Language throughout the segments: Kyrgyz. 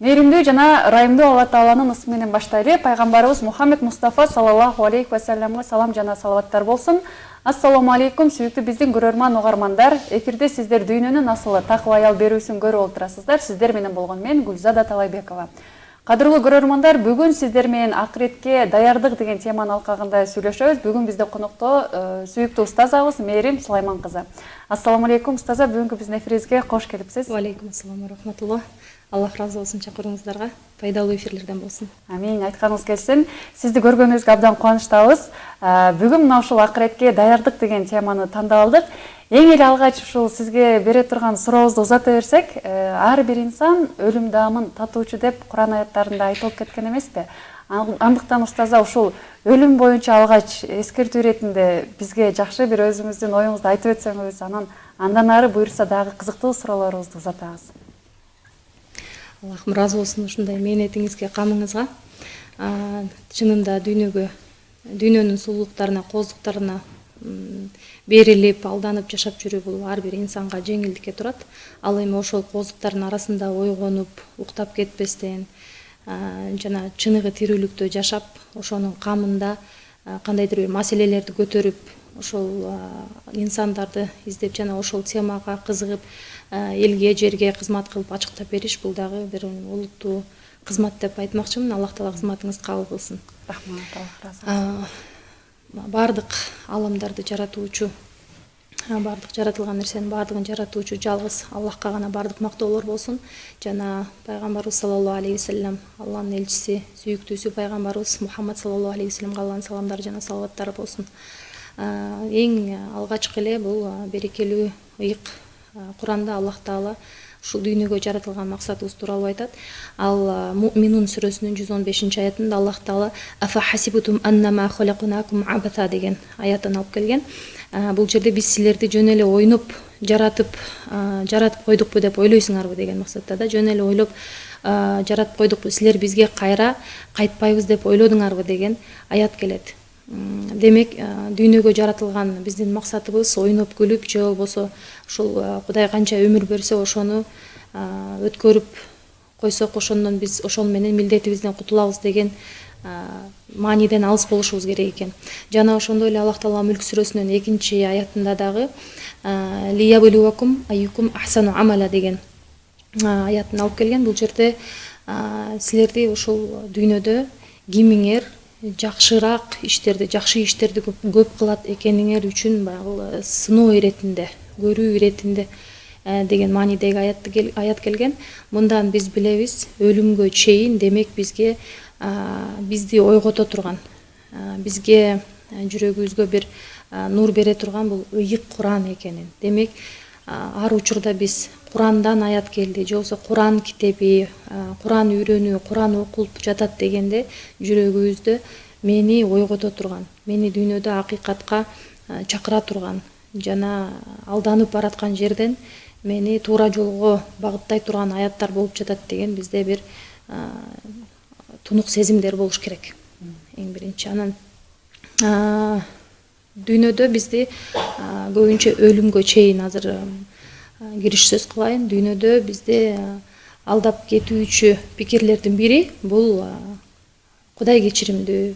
Мейримдүү жана ырайымдуу Алла Тааланын ысмы менен баштайлы. Пайгамбарыбыз Мухаммед Мустафа саллаллаху алейхи ва салламга салам жана салаваттар болсун. Ассаламу алейкум, сүйүктүү биздин көрөрман угармандар. Эфирде сиздер дүйнөнүн асылы такыба аял берүүсүн көрүп отурасыздар. Сиздер менен болгон мен Гүлзада Талайбекова. Кадырлуу көрөрмандар, бүгүн сиздер менен акыретке даярдык деген теманын алкагында сүйлөшөбүз. Бүгүн бизде конокто сүйүктүү устазабыз Мээрим Сулайман кызы. Ассаламу алейкум устаза, бүгүнкү биздин эфирибизге кош келипсиз. Ва алейкум ассалам ва рахматуллах. Аллах разы болсун, чакырууңуздарга пайдалуу эфирлерден болсун. Амин, айтканыңыз келсин. Сизди көргөнүбүзгө абдан кубанычтабыз. Бүгүн мына ушул акыретке даярдык деген теманы тандап алдык. Эң эле алгач ушул сизге бере турган сурообузду узата берсек, ар бир инсан өлүм даамын татуучу деп Куран аяттарында айтылып кеткен эмеспи? Андыктан устаза ушул өлүм боюнча алгач эскертүү иретинде бизге жакшы бир өзүңүздүн оюңузду айтып өтсөңүз, андан ары буюрса дагы кызыктуу суроолорубузду узатабыз. Аллахым разы болсун ушундай мээнетиңизге, камыңызга. Чынында дүйнөнүн сулуулуктарына, кооздуктарына берилип, алданып жашап жүрүү бул ар бир инсанга жеңилдикке турат. Ал эми ошол кооздуктардын арасында ойгонуп, уктап кетпестен, жана чыныгы тирүүлүктө жашап, ошонун камында кандайдыр бир маселелерди көтөрүп, ошол инсандарды издеп жана ошол темага кызыгып, элге, жерге кызмат кылып ачыктап бериш бул дагы бир улуттуу кызмат деп айтмакчымын. Аллах Таала кызматыңызды кабыл кылсын. Рахмат, Аллах разы. Бардык аламдарды жаратуучу, бардык жаратылган нерсенин бардыгын жаратуучу жалгыз Аллахка гана бардык мактоолор болсун. Жана пайгамбарыбыз саллаллаху алейхи ва саллям, Алланын элчиси, сүйүктүүсү пайгамбарыбыз Мухаммад саллаллаху алейхи ва саллямга Алланын саламдары жана салаваттары болсун. Эң алгачкы эле бул берекелүү ыйык Куранда Аллах Таала ушул дүйнөгө жаратылган максатыбыз тууралуу айтат. Ал Муъминун сүрөсүнүн 115-аятында Аллах Таала «Афа хасибутум аннама халакнакум абата» деген аятын алып келген. Бул жерде биз силерди жөн эле ойноп жаратып койдукпу деп ойлойсуңарбы деген максатта да, жөн эле ойлоп жаратып койдукпу, силер бизге кайра кайтпайбыз деп ойлодуңарбы деген аят келет. Демек, дүйнөгө жаратылган биздин максатыбыз ойноп күлүп, же болбосо ушул Кудай канча өмүр берсе ошону өткөрүп койсок, ошондон биз ошол менен милдетибизден кутулабыз деген мааниден алыс болушубуз керек экен. Жана ошондой эле Аллах Таала Мүлк сүрөсүнүн 2-аятында дагы лиябулуакум айюкум ахсану амала деген аятын алып келген. Бул жерде силерди ушул дүйнөдө кимиңер жакшыраак иштерди, жакшы иштерди көп кылат экениңер үчүн баягы сыноо иретинде, көрүү иретинде деген маанидеги аят келген. Мындан биз билебиз, өлүмгө чейин демек бизге бизди ойгото турган, бизге жүрөгүбүзгө бир нур бере турган бул ыйык Куран экенин. Демек, ар учурда биз Курандан аят келди, же болбосо Куран китеби, Куран үйрөнүү, Куран окулуп жатат дегенде жүрөгүбүздө мени ойгото турган, мени дүйнөдө акыйкатка чакыра турган, жана алданып бараткан жерден мени туура жолго багыттай турган аяттар болуп жатат деген бизде бир тунук сезимдер болуш керек. Эң биринчи. Анан дүйнөдө бизди көбүнчө өлүмгө чейин, азыр кириш сөз кылайын, дүйнөдө бизди алдап кетүүчү пикирлердин бири бул Кудай кечиримдүү,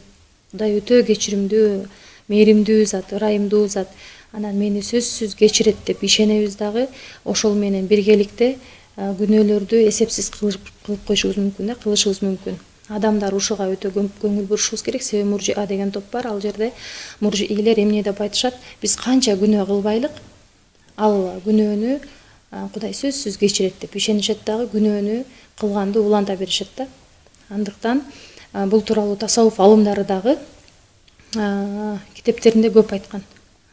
Кудай өтө кечиримдүү, мээримдүү зат, ырайымдуу зат. Анан мени сөзсүз кечирет деп ишенебиз дагы, ошол менен биргеликте күнөөлөрдү эсепсиз кылып коюшубуз мүмкүн, кылышыбыз мүмкүн. Адамдар ушуга өтө көңүл бурушубуз керек. Себеби муржиа деген топ бар. Ал жерде муржиилер эмне деп айтышат? Биз канча күнөө кылбайлык, ал күнөөнү Кудай сөзсүз кечирет деп ишенишет дагы, күнөөнү кылганды уланта беришет да. Андыктан бул тууралуу тасаввуф алымдары дагы китептеринде көп айткан.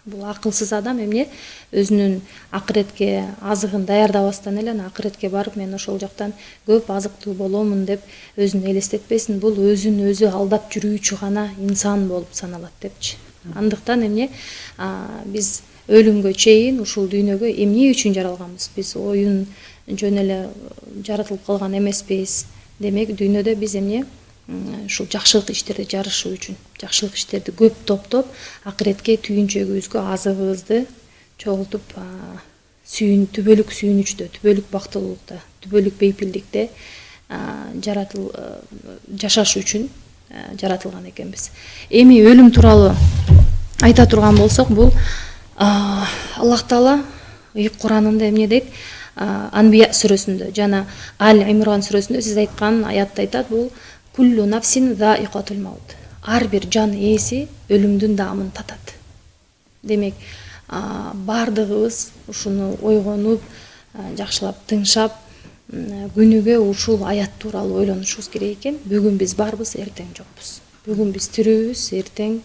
Бул акылсыз адам эмне өзүнүн акыретке азыгын даярдабастан эле акыретке барып, мен ошол жактан көп азыктуу боломун деп өзүн элестетпесин. Бул өзүн өзү алдап жүрүүчү гана инсан болуп саналат депчи. Андыктан эмне биз өлүмгө чейин ушул дүйнөгө эмне үчүн жаралганбыз? Биз оюн жөн эле жаратылып калган эмеспиз. Демек, дүйнөдө биз эмне ушул жакшылык иштерди жарышуу үчүн, жакшылык иштерди көп топтоп, акыретке түйүнчөгүбүзгө азыгыбызды чогултуп, түбөлүк сүйүнүчтө, түбөлүк бактылуулукта, түбөлүк бейпилдикте жашаш үчүн жаратылган экенбиз. Эми өлүм тууралуу айта турган болсок, бул Аллах Таала Куранында эмне дейт? Анбия сүрөсүндө жана Ал Имран сүрөсүндө сиз айткан аятта айтат, бул куллу нафсин заиqatul маут. Ар бир жан ээси өлүмдүн даамын татат. Демек, бардыгыбыз ушуну ойгонуп, жакшылап тыңшап, күнүгө ушул аят тууралуу ойлонушубуз керек экен. Бүгүн биз барбыз, эртең жокпуз. Бүгүн биз тирүүбүз, эртең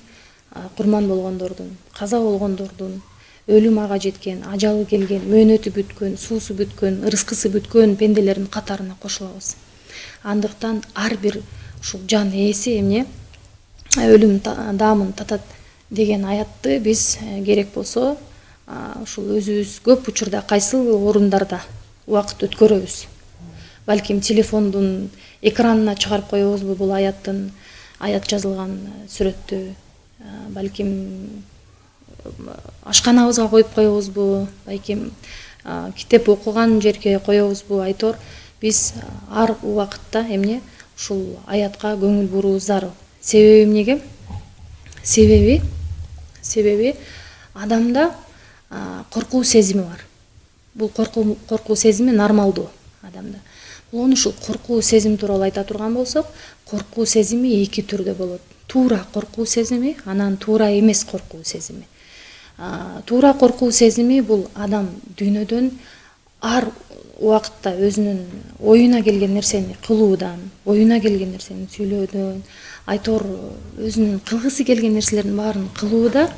курман болгондордун, каза болгондордун, өлүм ага жеткен, ажалы келген, мөөнөтү бүткөн, суусу бүткөн, ырыскысы бүткөн пенделердин катарына кошулабыз. Андыктан ар бир ушул жан ээси эмне өлүм даамын татат деген аятты биз керек болсо ушул өзүбүз көп учурда кайсыл орундарда убакыт өткөрөбүз. Балким телефондун экранына чыгарып коебузбу бул аят жазылган сүрөттү, балким ашканабызга коюп коебузбу, балким китеп окуган жерге коебузбу, айтор биз ар убакытта эмне ушул аятка көңүл буруубуз зарыл. Себеби эмнеге? Себеби адамда коркуу сезими бар. Бул коркуу сезими нормалдуу адамда. Бул ушул коркуу сезим тууралуу айта турган болсок, коркуу сезими эки түрдө болот. Туура коркуу сезими, анан туура эмес коркуу сезими. Туура коркуу сезими бул адам дүйнөдөн ар убакытта өзүнүн оюна келген нерсени кылуудан, оюна келген нерсени сүйлөөдөн, айтор өзүнүн кылгысы келген нерселердин баарын кылууда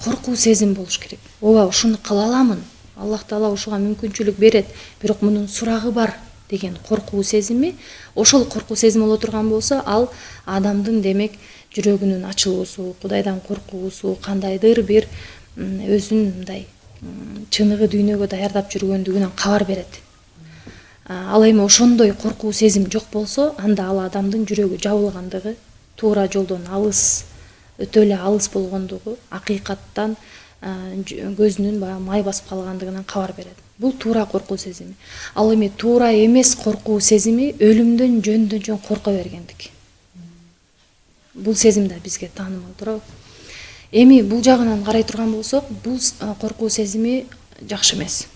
коркуу сезим болуш керек. Ооба, ушуну кыла аламын. Аллах Таала ушуга мүмкүнчүлүк берет, бирок мунун сурагы бар деген коркуу сезими, ошол коркуу сезим боло турган болсо, ал адамдын демек жүрөгүнүн ачылуусу, Кудайдан коркуусу, кандайдыр бир өзүн мындай чыныгы дүйнөгө даярдап жүргөндүгүнөн кабар берет. Ал эми ошондой коркуу сезим жок болсо, анда ал адамдын жүрөгү жабылгандыгы, туура жолдон алыс, өтө эле алыс болгондугу, акыйкаттан көзүнүн баягы май басып калгандыгынан кабар берет. Бул туура коркуу сезими. Ал эми туура эмес коркуу сезими өлүмдөн жөн корко бергендик. Бул сезим да бизге таанымал, туурабы? Эми бул жагынан карай турган болсок, бул коркуу сезими жакшы эмес.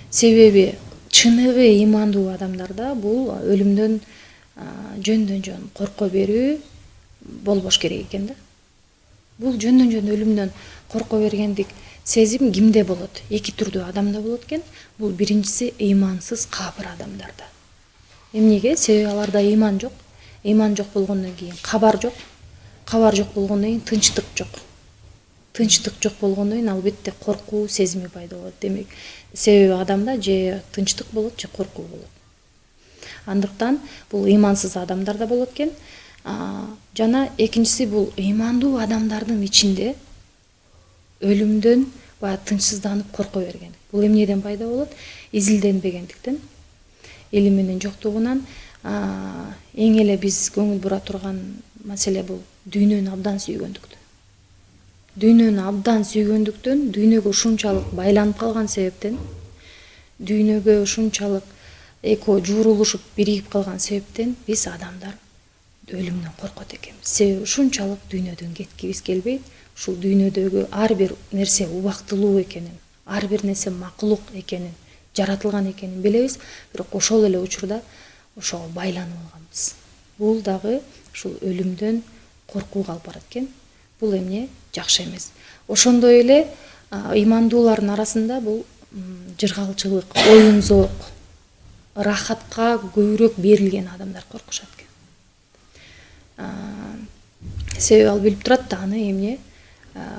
Себеби чыныгы ыймандуу адамдарда бул өлүмдөн жөн корко берүү болбош керек экен да. Бул жөн өлүмдөн корко бергендик сезим кимде болот? Эки түрдүү адамда болот экен. Бул биринчиси ыймансыз кабыр адамдарда. Эмнеге? Себеби аларда ыйман жок. Ыйман жок болгондон кийин кабар жок. Кабар жок болгондон кийин тынчтык жок. Тынчтык жок болгондон кийин албетте коркуу сезими пайда болот. Демек, себеби адамда же тынчтык болот, же коркуу болот. Андыктан бул ыймансыз адамдарда болот экен. Жана экинчиси бул ыймандуу адамдардын ичинде өлүмдөн баягы тынчсызданып корко берген. Бул эмнеден пайда болот? Изилденбегендиктен, илиминин жоктугунан. Эң эле биз көңүл бура турган маселе бул дүйнөнү абдан сүйгөндүктөн. Дүйнөнү абдан сүйгөндүктөн, дүйнөгө ушунчалык байланып калган себептен, дүйнөгө ушунчалык эко жуурулушуп биригип калган себептен биз адамдар өлүмдөн коркот экенбиз. Себеби ушунчалык дүйнөдөн кеткибиз келбейт. Ушул дүйнөдөгү ар бир нерсе убактылуу экенин, ар бир нерсе макулук экенин, жаратылган экенин билебиз, бирок ошол эле учурда ошого байланып алганбыз. Бул дагы ушул өлүмдөн коркууга алып барат экен. Бул эмне? Жакшы эмес. Ошондой эле ыймандуулардын арасында бул жыргалчылык, оюн зоок, рахатка көбүрөөк берилген адамдар коркушат экен. Себеби ал билип турат да аны эмне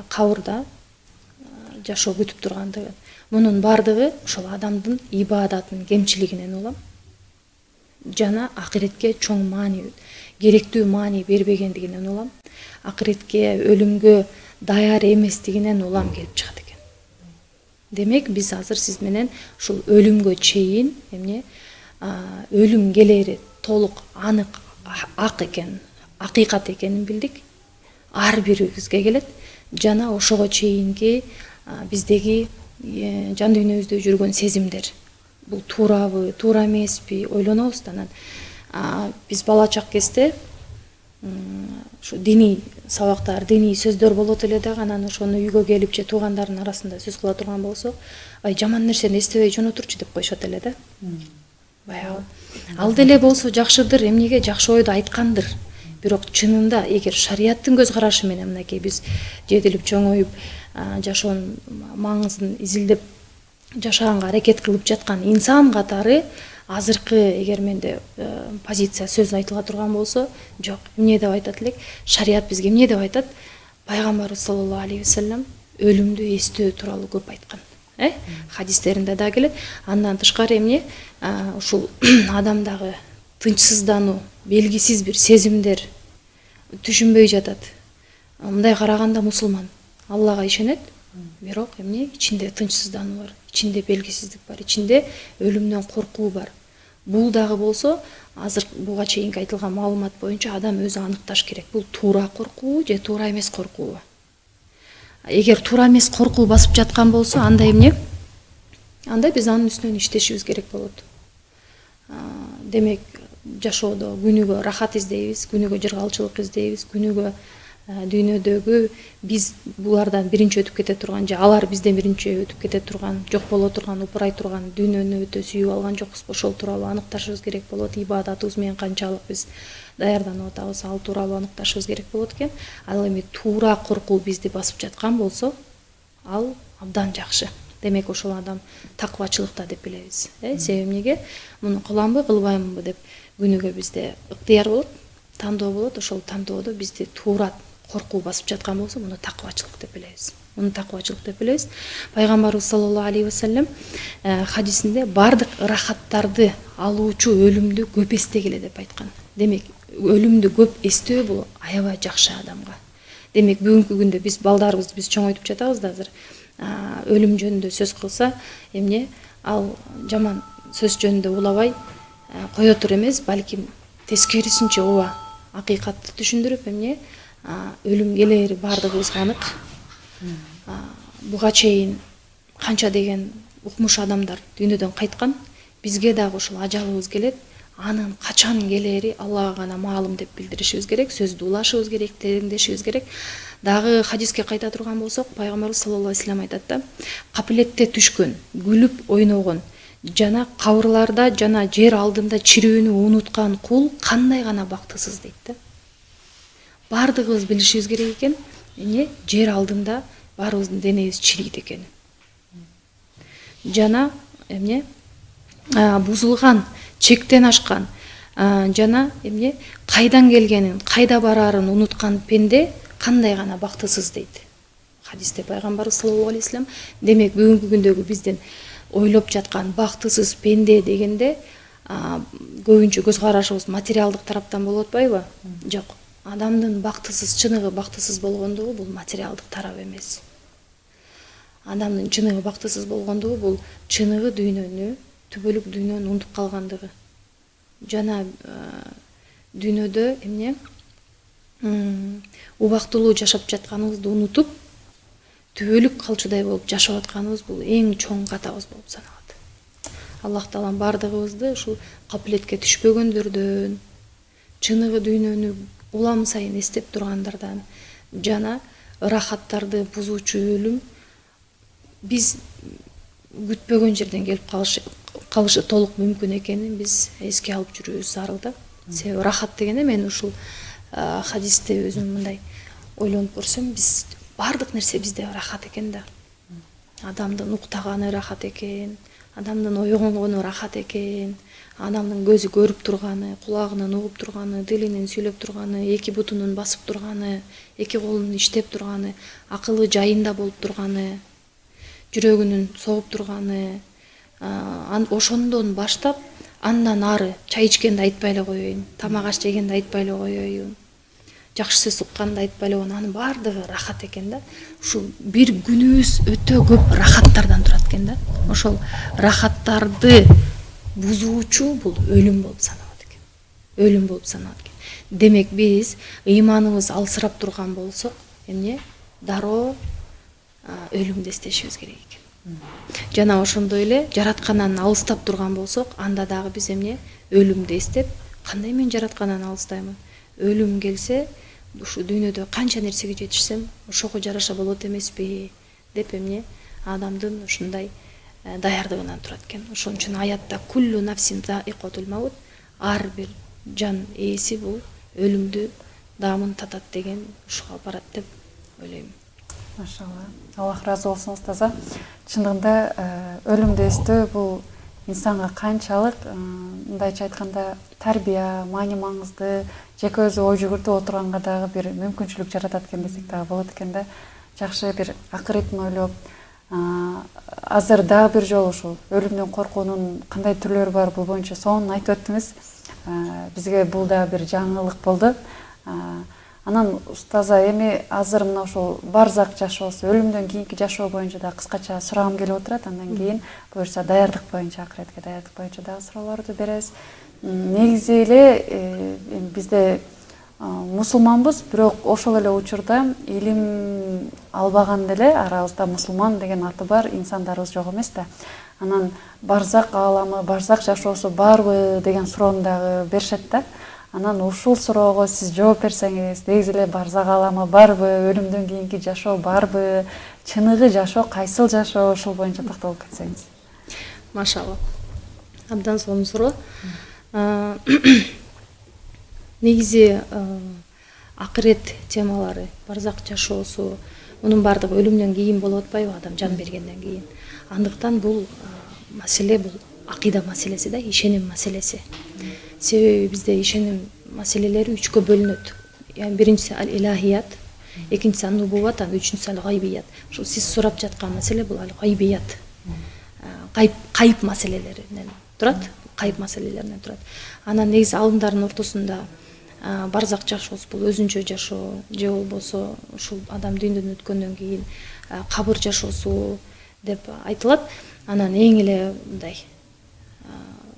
кабырда жашоо күтүп тургандыгын. Мунун бардыгы ошол адамдын ибадатынын кемчилигинен улам, жана акыретке чоң маани, керектүү маани бербегендигинен улам, акыретке, өлүмгө даяр эместигинен улам келип чыгат экен. Демек, биз азыр сиз менен ушул өлүмгө чейин эмне өлүм келери толук анык ак экен, акыйкат экенин билдик. Ар бирибизге келет, жана ошого чейинки биздеги жан дүйнөбүздө жүргөн сезимдер, бул туурабы, туура эмеспи ойлонобуз да. Анан биз бала чак кезде ушу диний сабактар, диний сөздөр болот эле дагы, анан ошону үйгө келип же туугандардын арасында сөз кыла турган болсок, ай жаман нерсени эстебей жөн отурчу деп коюшат эле да. Баягы ал деле болсо жакшыдыр, эмнеге жакшы ойду айткандыр. Бирок чынында эгер шарияттын көз карашы менен мынакей биз жетилип чоңоюп жашоонун маңызын изилдеп жашаганга аракет кылып жаткан инсан катары азыркы эгер менде позиция сөз айтыла турган болсо, жок, эмне деп айтат элек? Шарият бизге эмне деп айтат? Пайгамбарыбыз саллаллаху алейхи вассалам өлүмдү эстөө тууралуу көп айткан. Хадистеринде да келет. Андан тышкары эмне? Ушул адамдагы тынчсыздануу, белгисиз бир сезимдер түшүнбөй жатат. Мындай караганда мусулман Аллага ишенет, бирок эмне? Ичинде тынчсыздануу бар, ичинде белгисиздик бар, ичинде өлүмдөн коркуу бар. Бул дагы болсо, азыр буга чейинки айтылган маалымат боюнча адам өзү аныкташ керек. Бул туура коркуу же туура эмес коркуу. Эгер туура эмес коркуу басып жаткан болсо, анда эмне? Анда биз анын үстүнөн иштешибиз керек болот. Демек, жашоодо күнүгө рахат издейбиз, күнүгө жыргалчылык издейбиз, күнүгө дүйнөдөгү биз булардан биринчи өтүп кете турган же алар бизден биринчи өтүп кете турган, жок боло турган, упурай турган дүйнөнү өтө сүйүп алган жокпуз, ошол тууралуу аныкташыбыз керек болот. Ибадатыбыз менен канчалык биз даярданып атабыз, ал тууралуу аныкташыбыз керек болот экен. Ал эми туура коркуу бизди басып жаткан болсо, ал абдан жакшы. Демек, ошол адам таквачылыкта деп билебиз. Себеби эмнеге? Муну кыламбы, кылбаймынбы деп күнүгө бизде ыктыяр болот, тандоо болот. Ошол тандоодо бизди туура коркуу басып жаткан болсо, муну таквачылык деп билебиз. Муну таквачылык деп билебиз. Пайгамбарыбыз саллаллаху алейхи вассалам хадисинде бардык рахаттарды алуучу өлүмдү көп эстегиле деп айткан. Демек, өлүмдү көп эстөө бул аябай жакшы адамга. Демек, бүгүнкү күндө биз балдарыбызды биз чоңойтуп жатабыз да азыр. Өлүм жөнүндө сөз кылса, эмне? Ал жаман сөз жөнүндө улабай кое тур эмес, балким тескерисинче ооба акыйкатты түшүндүрүп, эмне? Өлүм келери бардыгыбызга анык. Буга чейин канча деген укмуш адамдар дүйнөдөн кайткан, бизге дагы ушул ажалыбыз келет. Анын качан келери Аллага гана маалым деп билдиришибиз керек, сөздү улашыбыз керек, тереңдешибиз керек. Дагы хадиске кайта турган болсок, пайгамбарыбыз саллаллаху алейхи вассалам айтат да: капилетте түшкөн, күлүп ойногон, жана кабырларда жана жер алдында чирүүнү унуткан кул кандай гана бактысыз дейт да. Бардыгыбыз билишибиз керек экен, эмне? Жер алдында баарыбыздын денебиз чирийт экенин. Жана эмне? Бузулган, чектен ашкан, жана эмне? Кайдан келгенин, кайда барарын унуткан пенде кандай гана бактысыз дейт. Хадисте пайгамбарыбыз саллаллаху алейхи вассалам. Демек, бүгүнкү күндөгү биздин ойлоп жаткан бактысыз пенде дегенде көбүнчө көз карашыбыз материалдык тараптан болуп атпайбы? Жок. Адамдын бактысыз, чыныгы бактысыз болгондугу бул материалдык тарап эмес. Адамдын чыныгы бактысыз болгондугу бул чыныгы дүйнөнү, түбөлүк дүйнөнү унутуп калгандыгы. Жана дүйнөдө эмне? Убактылуу жашап жатканыбызды унутуп, түбөлүк калчудай болуп жашап атканыбыз бул эң чоң катабыз болуп саналат. Аллах Таалам бардыгыбызды ушул капилетке түшпөгөндөрдөн, чыныгы дүйнөнү улам сайын эстеп тургандардан, жана рахаттарды бузуучу өлүм биз күтпөгөн жерден келип калышы толук мүмкүн экенин биз эске алып жүрүүбүз зарыл да. Себеби рахат дегенде мен ушул хадисте өзүм мындай ойлонуп көрсөм, биз бардык нерсе бизде рахат экен да. Адамдын уктаганы рахат экен, адамдын ойгонгону рахат экен, адамдын көзү көрүп турганы, кулагынын угуп турганы, дилинин сүйлөп турганы, эки бутунун басып турганы, эки колунун иштеп турганы, акылы жайында болуп турганы, жүрөгүнүн согуп турганы, ошондон баштап андан ары чай ичкенди айтпай эле коеюн, тамак аш жегенди айтпай эле коеюн, жакшы сөз укканды айтпай эле коеюн, анын бардыгы рахат экен да. Ушул бир күнүбүз өтө көп рахаттардан турат экен да. Ошол рахаттарды бузуучу бул өлүм болуп саналат экен. Өлүм болуп саналат экен. Демек, биз ыйманыбыз алсырап турган болсок, эмне? Дароо өлүмдү эстешибиз керек экен. Жана ошондой эле жараткандан алыстап турган болсок, анда дагы биз эмне өлүмдү эстеп, кандай мен жараткандан алыстаймын? Өлүм келсе, ушу дүйнөдө канча нерсеге жетишсем, ошого жараша болот эмеспи деп эмне адамдын ушундай даярдыгынан турат экен. Ошон үчүн аятта куллу нафсин заиқатул маут, ар бир жан ээси бул өлүмдү даамын татат деген ушуга алып барат деп ойлойм. Машалла. Аллах разы болсун устаза. Чындыгында өлүмдү эстөө бул инсанга канчалык, мындайча айтканда, тарбия, маани маңызды, жеке өзү ой жүгүртүп отурганга дагы бир мүмкүнчүлүк жаратат экен десек дагы болот экен да. Жакшы бир акыретін ойлоп, азыр дагы бир жолу ушул өлүмдөн коркуунун кандай түрлөрү бар бул боюнча сонун айтып өттүңүз. Бизге бул да бир жаңылык болду. Анан устаза, эми азыр мына ушул барзак жашоосу, өлүмдөн кийинки жашоо боюнча да кыскача сурагым келип отурат. Андан кийин буюрса даярдык боюнча, акыретке даярдык боюнча дагы суроолорду беребиз. Негизи эле бизде мусулманбыз, бирок ошол эле учурда илим албаган деле арабызда мусулман деген аты бар инсандарыбыз жок эмес да. Анан барзак ааламы, барзак жашоосу барбы деген суроону дагы беришет да. Анан ушул суроого сиз жооп берсеңиз, негизи эле барзак ааламы барбы, өлүмдөн кийинки жашоо барбы, чыныгы жашоо кайсыл жашоо, ушул боюнча токтолуп кетсеңиз. Машалла. Абдан сонун суроо. Негизи акырет темалары, барзак жашоосу, мунун баардыгы өлүмдөн кийин болуп атпайбы, адам жан бергенден кийин. Андыктан бул маселе бул акыйда маселеси да, ишеним маселеси. Себеби бизде ишеним маселелери үчкө бөлүнөт. Яғни биринчиси ал илахият, экинчиси ан нубуват, үчүнчүсү ал гайбият. Ушул сиз сурап жаткан маселе бул ал гайбият. Кайып маселелеринен турат, кайып маселелеринен турат. Анан негизи алымдардын ортосунда барзак жашоосу бул өзүнчө жашоо, же болбосо ушул адам дүйнөдөн өткөндөн кийин кабыр жашоосу деп айтылат. Анан эң эле мындай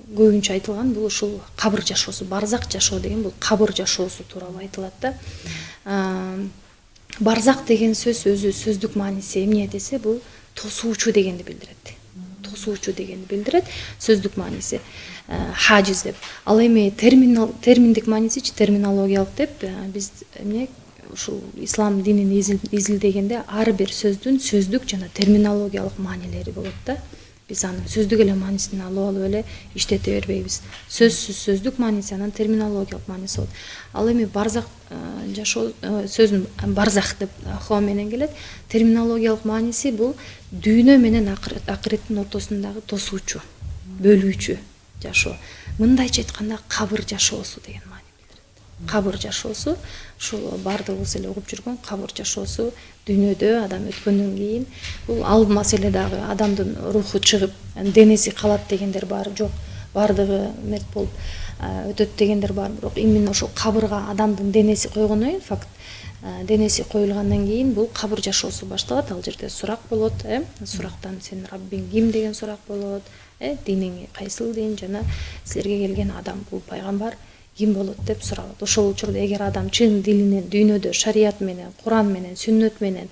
көбүнчө айтылган бул ушул кабыр жашоосу, барзак жашоо деген бул кабыр жашоосу тууралуу айтылат да. Барзак деген сөз өзү сөздүк мааниси эмне десе, бул тосуучу дегенди билдирет. Тосуучу дегенди билдирет сөздүк мааниси, хажиз деп. Ал эми терминдик маанисичи терминологиялык деп биз эмне ушул ислам динин изилдегенде ар бир сөздүн сөздүк жана терминологиялык маанилери болот да. Биз анын сөздүк эле маанисин алып эле иштете бербейбиз. Сөзсүз сөздүк мааниси, анан терминологиялык мааниси болот. Ал эми барзак жашоо сөзүн барзак деп хоо менен келет. Терминологиялык мааниси бул дүйнө менен акыреттин ортосундагы тосуучу, бөлүүчү жашоо. Мындайча айтканда кабыр жашоосу деген маани билдирет. Кабыр жашоосу ушул баардыгыбыз эле угуп жүргөн кабыр жашоосу, дүйнөдө адам өткөндөн кийин бул ал маселе дагы адамдын руху чыгып, денеси калат дегендер бар, жок, баардыгы мерт болуп өтөт дегендер бар. Бирок именно ошол кабырга адамдын денеси койгондон кийин, факт денеси коюлгандан кийин бул кабыр жашоосу башталат. Ал жерде сурак болот, сурактан сенин Раббиң ким деген сурак болот, диниң кайсыл дин, жана силерге келген адам бул пайгамбар ким болот деп суралат. Ошол учурда эгер адам чын дилинен дүйнөдө шарият менен, Куран менен, сүннөт менен,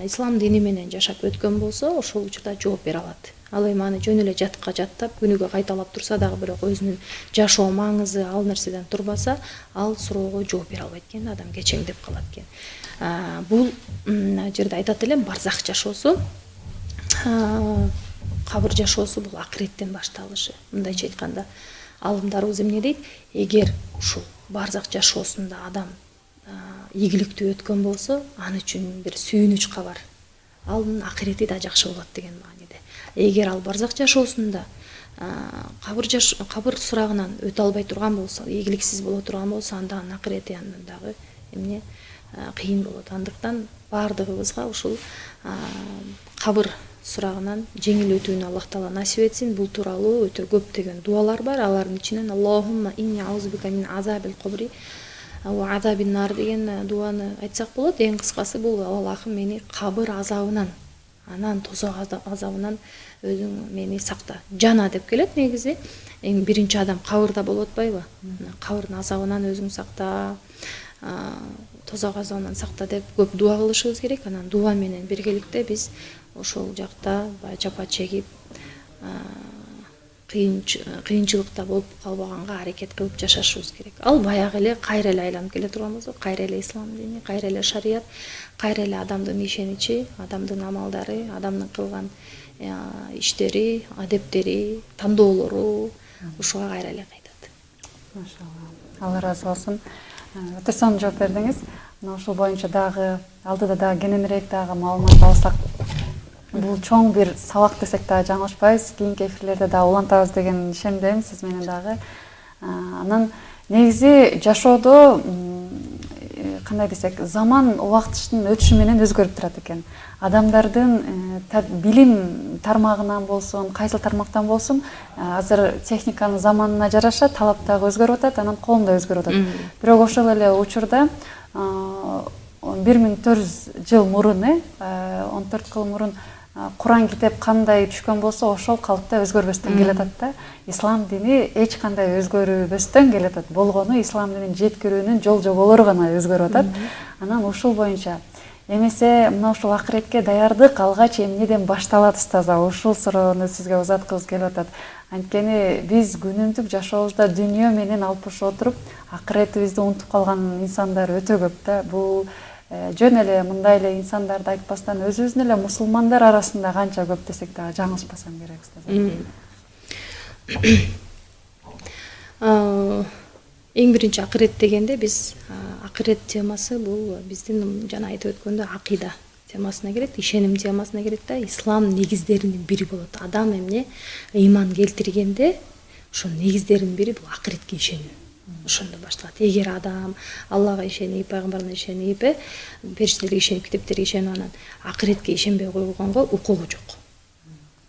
ислам дини менен жашап өткөн болсо, ошол учурда жооп бере алат. Ал эми аны жөн эле жатка жаттап, күнүгө кайталап турса дагы, бирок өзүнүн жашоо маңызы ал нерседен турбаса, ал суроого жооп бере албайт экен, адам кечеңдеп калат экен. Бул жерде айтат элем, барзак жашоосу, кабыр жашоосу бул акыреттен башталышы. Мындайча айтканда, алымдарыбыз эмне дейт? Эгер ушул барзак жашоосунда адам ийгиликтүү өткөн болсо, аны үчүн бир сүйүнүч кабар. Анын акырети да жакшы болот деген мааниде. Эгер ал барзак жашоосунда кабыр сурагынан өтө албай турган болсо, ийгиликсиз боло турган болсо, анда анын акырети дагы эмне кыйын болот. Андыктан баардыгыбызга ушул кабыр сурагынан жеңил өтүүнү Аллах Таала насип этсин. Бул тууралуу өтө көптөгөн дуалар бар. Алардын ичинен Аллахумма инни аузубика мин азабил кабри ва азабин нар деген дуаны айтсак болот. Эң кыскасы бул: Аллахым, мени кабыр азабынан, анан тозок азабынан өзүң мени сакта. Жана деп келет негизи. Эң биринчи адам кабырда болуп атпайбы? Кабырдын азабынан өзүң сакта, тозок азабынан сакта деп көп дуа кылышыбыз керек. Анан дуа менен биргеликте биз ошол жакта баягы жапа чегип кыйынчылыкта болуп калбаганга аракет кылып жашашыбыз керек. Ал баягы эле кайра эле айланып келе турган болсо, кайра эле ислам дини, кайра эле шарият, кайра эле адамдын ишеничи, адамдын амалдары, адамдын кылган иштери, адептери, тандоолору ушуга кайра эле кайтат. Машалла. Алла ыраазы болсун. Өтө сонун жооп бердиңиз. Мына ушул боюнча дагы алдыда дагы кененирээк дагы маалымат алсак, бул чоң бир сабак десек дагы жаңылышпайбыз. Кийинки эфирлерде дагы улантабыз деген ишенимдемин сиз менен дагы. Анан негизи жашоодо кандай десек, заман убакыттын өтүшү менен өзгөрүп турат экен. Адамдардын билим тармагынан болсун, кайсыл тармактан болсун, азыр техниканын заманына жараша талап дагы өзгөрүп атат, анан коом да өзгөрүп атат. Бирок ошол эле учурда 1400 жыл мурун, 14 жыл мурун Куран китеп кандай түшкөн болсо, ошол калыпта өзгөрбөстөн келатат да. Ислам дини эч кандай өзгөрбөстөн келатат. Болгону ислам динин жеткирүүнүн жол жоболору гана өзгөрүп атат. Анан ушул боюнча эмесе мына ушул акыретке даярдык алгач эмнеден башталат устаза? Ушул суроону сизге узаткыбыз келип атат. Анткени биз күнүмдүк жашообузда дүйнө менен алпышып отуруп, акыретибизди унутуп калган инсандар өтө көп да. Бул жөн эле мындай эле инсандарды айтпастан өзүбүздүн эле мусулмандар арасында канча көп десек дагы жаңылышпасам керек устаза. Эң биринчи акырет дегенде биз акырет темасы бул биздин жана айтып өткөндө акыйда темасына кирет, ишеним темасына кирет да, ислам негиздеринин бири болот. Адам эмне ыйман келтиргенде ошо негиздеринин бири бул акыретке ишенүү. Ошондо башталат. Эгер адам Аллага ишенип, пайгамбарына ишенип, периштелерге ишенип, китептерге ишенип, анан акыретке ишенбей койгонго укугу жок.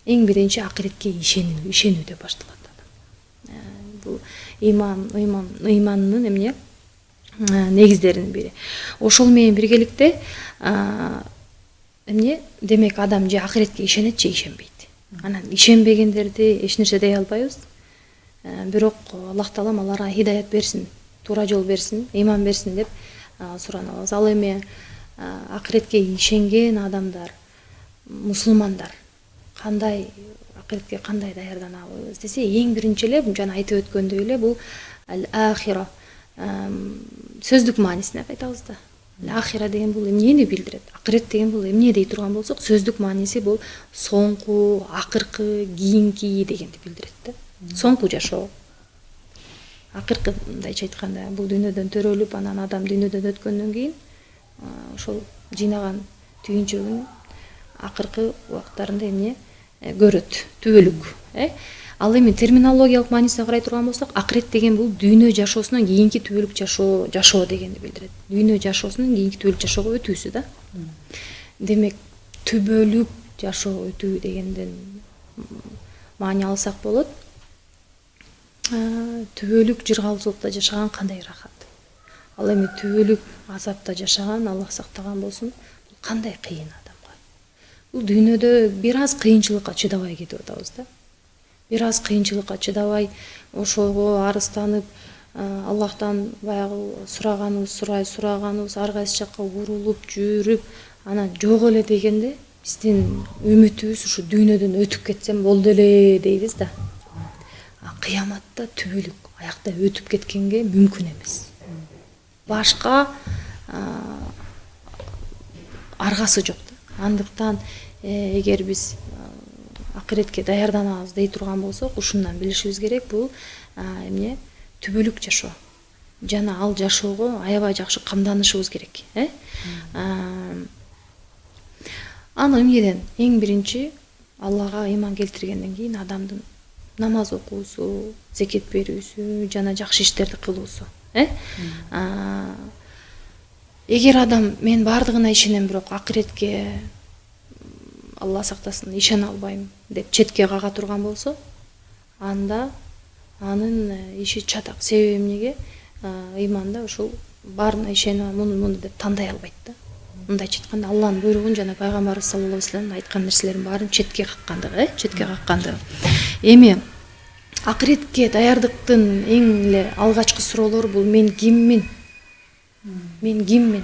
Эң биринчи акыретке ишенүү деп башталат. Бул ыймандын эмне негиздеринин бири. Ошол менен биргеликте эмне демек адам же акыретке ишенет же ишенбейт. Анан ишенбегендерди эч нерсе дей албайбыз. Бирок Аллах Таалам аларга хидаят берсин, туура жол берсин, ыйман берсин деп суранабыз. Ал эми акыретке ишенген адамдар, мусулмандар кандай акыретке кандай даярданабыз десе, эң биринчи эле жана айтып өткөндөй эле бул ал-ахира сөздүк маанисине кайтабыз да. Ахира деген бул эмнени билдирет? Акырет деген бул эмне дей турган болсок, сөздүк мааниси бул соңку, акыркы, кийинки дегенди билдирет да. Соңку жашоо. Акыркындайча айтканда бул дүйнөдөн төрөлүп, анан адам дүйнөдөн өткөндөн кийин ошол жыйнаган түйүнчөгүн акыркы убактарында эмне көрөт, түбөлүк. Ал эми терминологиялык маанисине карай турган болсок, акырет деген бул дүйнө жашоосунан кийинки түбөлүк жашоо дегенди билдирет. Дүйнө жашоосунан кийинки түбөлүк жашоого өтүүсү да. Демек түбөлүк жашоо өтүү дегенден маани алсак болот. Түбөлүк жыргалчылыкта жашаган кандай рахат. Ал эми түбөлүк азапта жашаган, Аллах сактаган болсун, кандай кыйын адамга. Бул дүйнөдө бир аз кыйынчылыкка чыдабай кетип атабыз да. Бир аз кыйынчылыкка чыдабай, ошого арызданып, Аллахтан баягы сураганыбыз ар кайсы жакка урулуп, жүрүп, анан жок эле дегенде биздин үмүтүбүз ушу дүйнөдөн өтүп кетсем болду эле дейбиз да. Кыяматта түбөлүк аякта өтүп кеткенге мүмкүн эмес. Башка аргасы жок да. Андыктан эгер биз акыретке даярданабыз дей турган болсок, ушундан билишибиз керек, бул эмне түбөлүк жашоо. Жана ал жашоого аябай жакшы камданышыбыз керек. Аны эмнеден? Эң биринчи Аллага ыйман келтиргенден кийин адамдын намаз окуусу, зекет берүүсү, жана жакшы иштерди кылуусу. Эгер адам мен бардыгына ишенем, бирок акыретке Алла сактасын ишене албайм деп четке кага турган болсо, анда анын иши чатак. Себеби эмнеге? Ыйманда ушул баарына ишенем, муну деп тандай албайт да. Мындайча айтканда, Алланын буйругун жана пайгамбарыбыз саллаллаху алейхи вассалам айткан нерселердин баарын четке каккандыгы, четке каккандыгы. Эми акыретке даярдыктын эң эле алгачкы суроолору бул мен киммин? Мен киммин?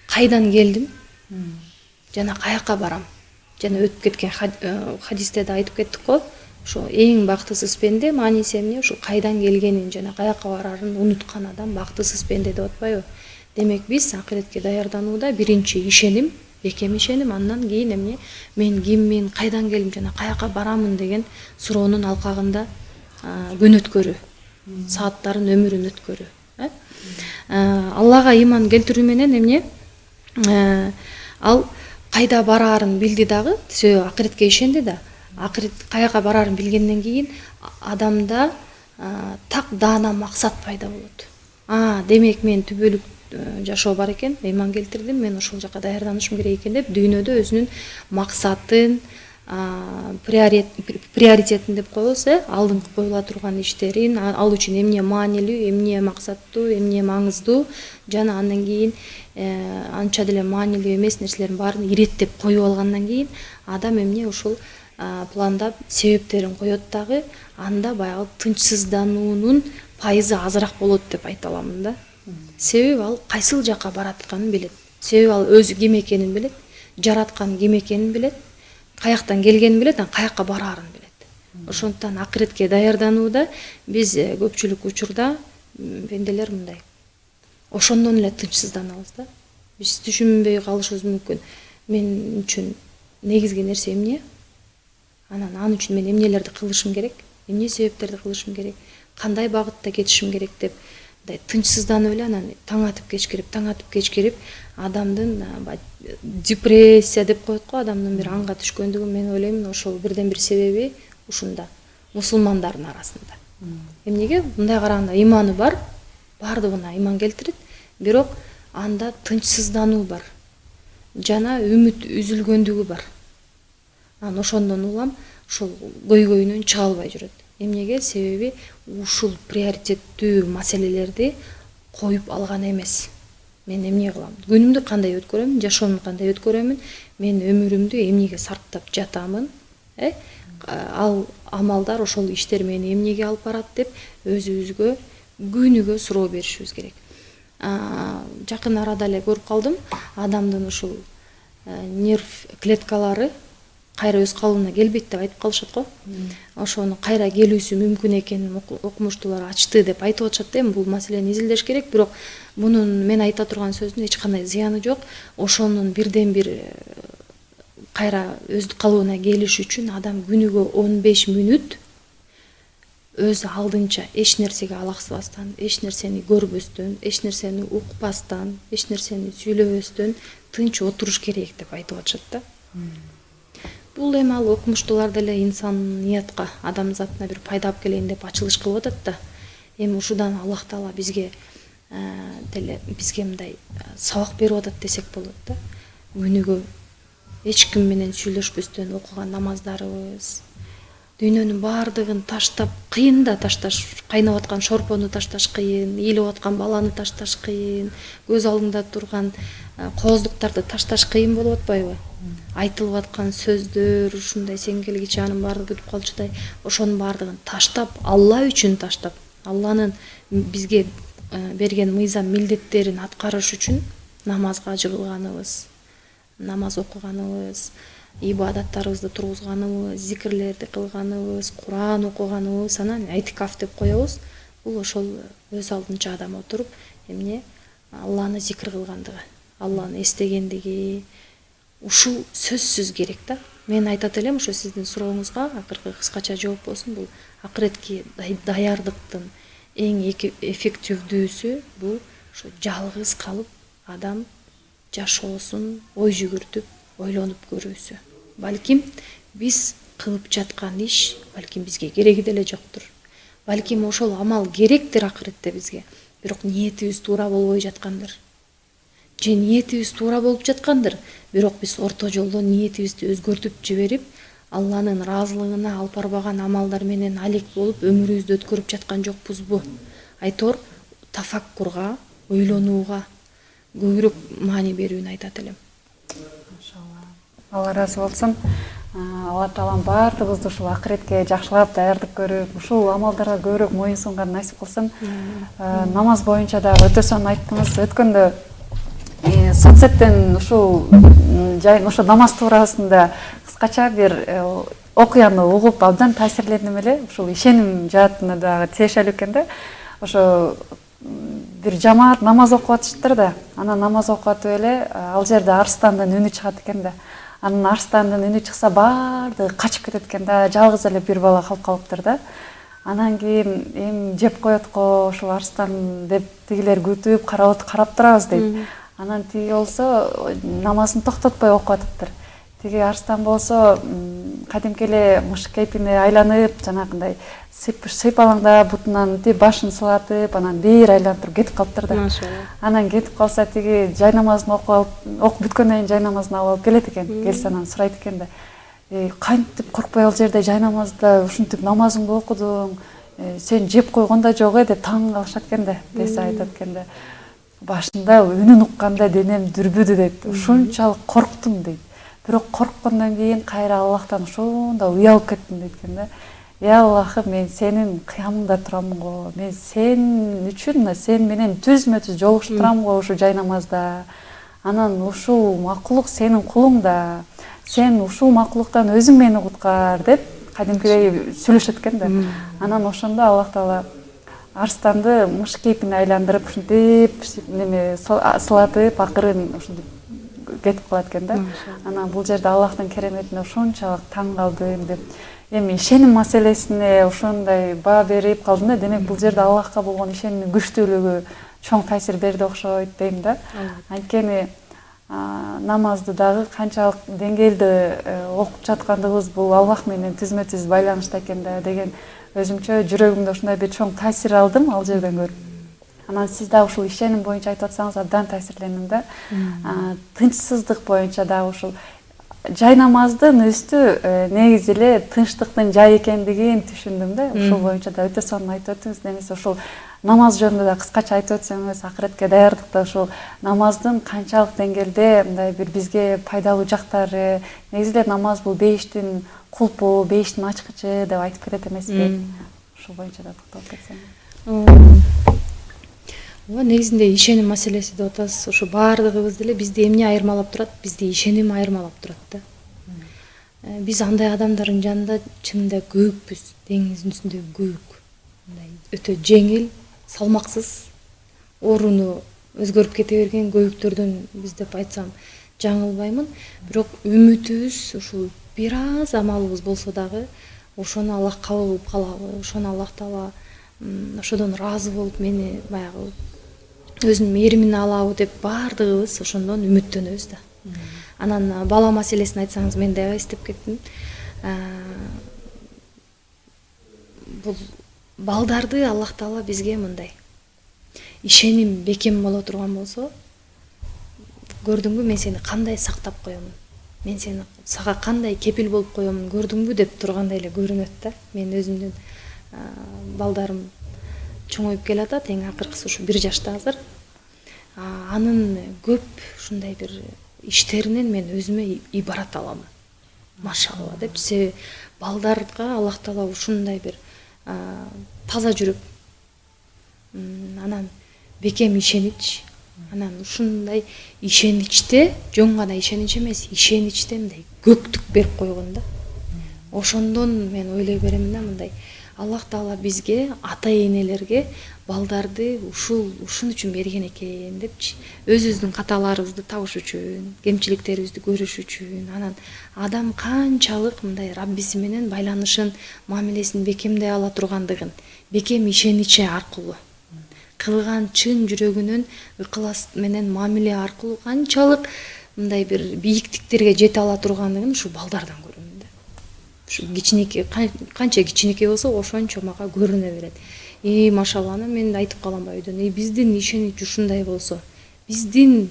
кайдан келдим жана каяка барам. Жана өтүп кеткен хадисте да айтып кеттик го, ошо эң бактысыз пенде мааниси эмне? Ушу кайдан келгенин жана каяка барарын унуткан адам бактысыз пенде деп атпайбы? Демек биз акыретке даярданууда биринчи ишеним, бекем ишеним, андан кийин эмне? Мен киммин, кайдан келдим жана каяка барамын деген суроонун алкагында күн өткөрүү, сааттарын, өмүрүн өткөрүү. Аллага ыйман келтирүү менен эмне? Ал кайда бараарын билди дагы, себеби акыретке ишенди да. Акырет каяка бараарын билгенден кийин адамда так даана максат пайда болот. Демек мен түбөлүк жашоо бар экен, ыйман келтирдим, мен ошол жака даярданышым керек экен деп дүйнөдө өзүнүн максатын, приоритетин деп коебуз, алдыңкы коюла турган иштерин, ал үчүн эмне маанилүү, эмне максаттуу, эмне маңыздуу, жана андан кийин анча деле маанилүү эмес нерселердин баарын иреттеп коюп алгандан кийин адам эмне ушул пландап себептерин коет дагы, анда баягы тынчсыздануунун пайызы азыраак болот деп айта аламын да. Себеби ал кайсыл жака баратканын билет. Себеби ал өзү ким экенин билет, жараткан ким экенин билет, каяктан келгенин билет, каяка бараарын билет. Ошондуктан акыретке даярданууда биз көпчүлүк учурда пенделер мындай ошондон эле тынчсызданабыз да. Биз түшүнбөй калышыбыз мүмкүн. Мен үчүн негизги нерсе эмне? Ал үчүн мен эмнелерди кылышым керек, эмне себептерди кылышым керек, кандай багытта кетишим керек деп тынчсызданып эле анан таң атып кечкирип адамдын депрессия деп коет го, адамдын бир анга түшкөндүгү, мен ойлойм ошол бирден бир себеби ушунда, мусулмандардын арасында. Эмнеге? Мындай караганда ыйманы бар, бардыгына ыйман келтирет, бирок анда тынчсыздануу бар, жана үмүт үзүлгөндүгү бар. Анан ошондон улам ушул көйгөйүнөн чыга албай жүрөт. Эмнеге? Себеби ушул приоритеттүү маселелерди коюп алган эмес. Мен эмне кылам? Күнүмдү кандай өткөрөмүн, жашоомду кандай өткөрөмүн, мен өмүрүмдү эмнеге сарптап жатамын, ал амалдар, ошол иштер мени эмнеге алып барат деп өзүбүзгө күнүгө суроо беришибиз керек. Жакын арада эле көрүп калдым, адамдын ушул нерв клеткалары кайра өз калыбына келбейт деп айтып калышат го. Ошону кайра келүүсү мүмкүн экенин окумуштуулар ачты деп айтып атышат да. Бул маселени изилдеш керек, бирок мунун мен айта турган сөздүн эч кандай зыяны жок. Ошонун бирден бир кайра өз калыбына келиш үчүн адам күнүгө 15 мүнөт өз алдынча эч нерсеге алаксыбастан, эч нерсени көрбөстөн, эч нерсени укпастан, эч нерсени сүйлөбөстөн тынч отуруш керек деп айтып атышат да. Бул эми ал окумуштуулар деле инсаниятка, адамзатына бир пайда алып келейин деп ачылыш кылып атат да. Эми ушудан Аллах Таала бизге мындай сабак берип атат десек болот да. Күнүгө эч ким менен сүйлөшпөстөн окуган намаздарыбыз, дүйнөнүн баардыгын таштап, кыйын да ташташ, кайнап аткан шорпону ташташ кыйын, ыйлап аткан баланы ташташ кыйын, көз алдыңда турган кооздуктарды ташташ кыйын болуп атпайбы? Айтылып аткан сөздөр, ушундай сен келгиче анын баардыгы бүтүп калчудай, ошонун баардыгын таштап, Алла үчүн таштап, Алланын бизге берген мыйзам милдеттерин аткарыш үчүн намазга жыгылганыбыз, намаз окуганыбыз, ибадаттарыбызды тургузганыбыз, зикирлерди кылганыбыз, Куран окуганыбыз, анан айтикаф деп коебуз. Бул ошол өз алдынча адам отуруп, эмне Алланы зикир кылгандыгы, Алланы эстегендиги, ушул сөзсүз керек да. Мен айтат элем, ошо сиздин сурооңузга акыркы кыскача жооп болсун, бул акыретке даярдыктын эң эффективдүүсү бул ошо жалгыз калып адам жашоосун ой жүгүртүп, ойлонуп көрүүсү. Балким биз кылып жаткан иш балким бизге кереги деле жоктур. Балким ошол амал керектир акыретте бизге, бирок ниетибиз туура болбой жаткандыр. Же ниетибиз туура болуп жаткандыр, бирок биз орто жолдон ниетибизди өзгөртүп жиберип, Алланын ыраазылыгына алып барбаган амалдар менен алек болуп өмүрүбүздү өткөрүп жаткан жокпузбу? Айтор тафаккурга, ойлонууга көбүрөөк маани берүүнү айтат элем. Алла ыраазы болсун. Алла Таалам баардыгыбызды ушул акыретке жакшылап даярдык көрүп, ушул амалдарга көбүрөөк моюн сунган насип кылсын. Намаз боюнча да өтө сонун айттыңыз. Өткөндө соцсеттен ушул ошо намаз туурасында кыскача бир окуяны угуп абдан таасирлендим эле. Ушул ишеним жаатына дагы тиешелүү экен да. Ошо бир жамаат намаз окуп атыштыр да. Анан намаз окуп атып эле ал жерде арстандын үнү чыгат экен да. Анын арстандын үнү чыкса баардыгы качып кетет экен да. Жалгыз эле бир бала калып калыптыр да. Анан кийин эми жеп коет го ушул арстан деп тигилер күтүп карап турабыз дейт. Анан тиги болсо намазын токтотпой окуп атыптыр. Тиги арстан болсо кадимки эле мыш кейпине айланып, жанагындай сыйпалаңдап, бутунан башын сылатып, анан бир айлантырып кетип калыптыр да. Анан кетип калса тиги жай намазын окуп бүткөндөн кийин жай намазын алып келет экен. Келсе анан сурайт экен да. Кантип коркпой ал жерде жай намазда ушинтип намазыңды окудуң, сен жеп койгон да жок деп таң калышат экен да. Десе айтат экен да. Башында үнүн укканда денем дүрбүдү дейт. Ушунчалык корктум дейт. Бирок корккондон кийин кайра Аллахтан ушунда уялып кеттим дейт экен да. Я Аллахым, мен сенин кыямыңда турамын го. Мен сен үчүн, сен менен түзмө-түз жолугушуп турам го ушу жай намазда. Анан ушул макулук сенин кулуң да. Сен ушул макулуктан өзүң мени куткар деп кадимкидей сүйлөшөт экен да. Анан ошондо Аллах Таала арстанды мыш кейпине айландырып ушинтип неме сылатып акырын ушинтип кетип калат экен да. Анан бул жерде Аллахтын кереметине ушунчалык таң калдым деп. Эми ишеним маселесине ошондой баа берип калдым да. Демек бул жерде Аллахка болгон ишенимдин күчтүүлүгү чоң таасир берди окшойт дейм да. Анткени намазды дагы канчалык деңгээлде окуп жаткандыгыбыз бул Аллах менен түзмө-түз байланышта экен да деген өзүмчө жүрөгүмдө ушундай бир чоң таасир алдым ал жерден көрүп. Анан сиз дагы ушул ишеним боюнча айтып атсаңыз абдан таасирлендим да. Тынчсыздык боюнча дагы ушул жай намаздын үстү негизи эле тынчтыктын жай экендигин түшүндүм да. Ушул боюнча да өтө сонун айтып өттүңүз. Немесе ушул намаз жөнүндө да кыскача айтып өтсөңүз, акыретке даярдыкта ушул намаздын канчалык деңгээлде мындай бир бизге пайдалуу жактары, негизи эле намаз бул бейиштин кулпу, бейиштин ачкычы деп айтып кетет эмеспи? Ушул боюнча да токтолуп кетсең. Ооба, негизинде ишеним маселеси деп атасыз. Ошо баардыгыбызды эле бизди эмне айырмалап турат? Бизди ишеним айырмалап турат да. Биз андай адамдардын жанында чынында көөкпүз, деңиздин үстүндө көөк. Мындай өтө жеңил, салмаксыз, оруну өзгөрүп кете берген көөктөрдөн биз деп айтсам жаңылбаймын. Бирок үмүтүбүз ушул бир аз амалыбыз болсо дагы ошону Аллах кабыл кылып калабы, ошону Аллах Таала ошодон ыраазы болуп мени баягы өзүнүн мээримине алабы деп баардыгыбыз ошондон үмүттөнөбүз да. Анан бала маселесин айтсаңыз мен дагы эстеп кеттим. Бул балдарды Аллах Таала бизге мындай ишеним бекем боло турган болсо, көрдүңбү мен сени кандай сактап коемун, мен сени сага кандай кепил болуп коемун көрдүңбү деп тургандай эле көрүнөт да. Мен өзүмдүн балдарым чоңоюп келатат, эң акыркысы ушу 1 жашта азыр. Анын көп ушундай бир иштеринен мен өзүмө ибарат алам. Машалла деп, себеби балдарга Аллах Таала ушундай бир таза жүрөк, анан бекем ишенич, анан ушундай ишеничте, жөн гана ишенич эмес, ишеничте мындай көктүк берип койгон да. Ошондон мен ойлой беремин да, мындай Аллах Таала бизге, ата-энелерге балдарды ушун үчүн берген экен депчи. Өзүбүздүн каталарыбызды табыш үчүн, кемчиликтерибизди көрүш үчүн, анан адам канчалык мындай Раббиси менен байланышын, мамилесин бекемдей ала тургандыгын, бекем ишеничи аркылуу, кылган чын жүрөгүнүн ыкылас менен мамиле аркылуу канчалык мындай бир бийиктиктерге жете ала тургандыгын ушу балдардан көрөм. Кичинекей, канча кичинекей болсо ошончо мага көрүнө берет. Машалланы мен айтып калам үйдөн. Биздин ишенич ушундай болсо, биздин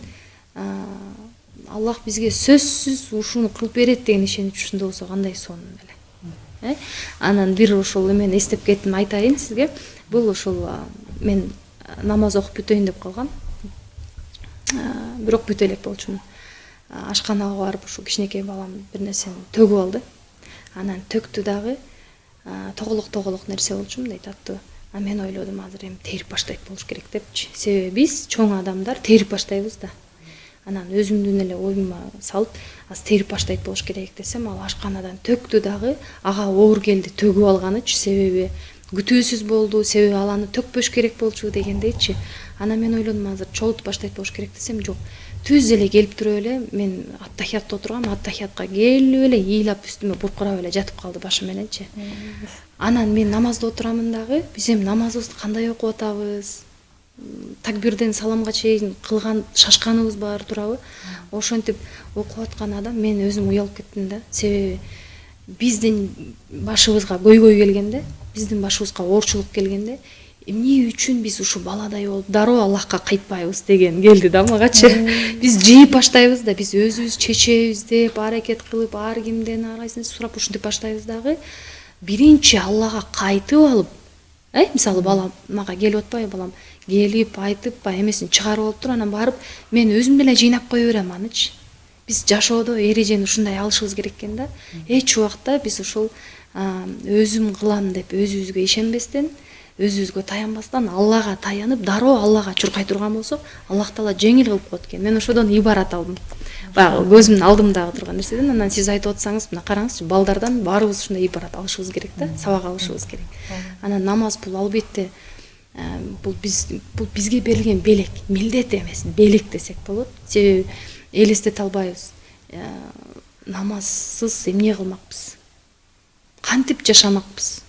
Аллах бизге сөзсүз ушуну кылып берет деген ишенич ушундай болсо кандай сонун эле. Анан бир ошол эмени эстеп кеттим, айтайын сизге. Бул ошол мен намаз окуп бүтөйүн деп калгам. Бирок бүтө элек болчумун. Ашканага барып ушу кичинекей балам бир нерсени төгүп алды. Анан төктү дагы, тоголок нерсе болчумун, айтаттуу. Мен ойлодум азыр эми терип баштайт болуш керек депчи. Себеби биз чоң адамдар терип баштайбыз да. Анан өзүмдүн эле оюма салып аз терип баштайт болуш керек десем, ал ашканадан төктү дагы ага оор келди төгүп алганычы, себеби күтүүсүз болду, себеби ал аны төкпөш керек болчу дегендейчи. Анан мен ойлодум азыр чогултуп баштайт болуш керек десем, жок. Түз эле келип туруп эле мен аттахиятта отургам, аттахиятка келип эле ыйлап үстүмө буркурап эле жатып калды башы мененчи. Анан мен намазда отурамын дагы, биз эми намазыбызды кандай окуп атабыз? Такбирден саламга чейин кылган шашканыбыз бар турабы? Ошентип окуп аткан адам мен өзүм уялып кеттим да. Себеби биздин башыбызга көйгөй келгенде, биздин башыбызга оорчулук келгенде, эмне үчүн биз ушу баладай болуп дароо Аллахка кайтпайбыз деген келди да магачы. Биз жийип баштайбыз да, биз өзүбүз чечебиз деп аракет кылып, ар кимден ар кайсысын сурап ушинтип баштайбыз дагы. Биринчи Аллага кайтып алып, мисалы балам мага келип атпайбы, балам келип айтып, эмесин чыгарып алып туруп, анан барып мен өзүм деле жыйнап кое берем анычы. Биз жашоодо эрежени ушундай алышыбыз керек экен да. Эч убакта биз ошол өзүм кылам деп өзүбүзгө ишенбестен, өзүбүзгө таянбастан Аллага таянып, дароо Аллага чуркай турган болсок, Аллах Таала жеңил кылып коет экен. Мен ошодон ибарат алдым. Баягы көзүмдүн алдымдагы турган нерседен. Анан сиз айтып атсаңыз, мына караңызчы, балдардан баарыбыз ушундай ибарат алышыбыз керек да, сабак алышыбыз керек. Анан намаз бул албетте бул бизге берилген белек, милдет эмес, белек десек болот. Себеби элестете албайбыз. Намазсыз эмне кылмакпыз? Кантип жашамакпыз?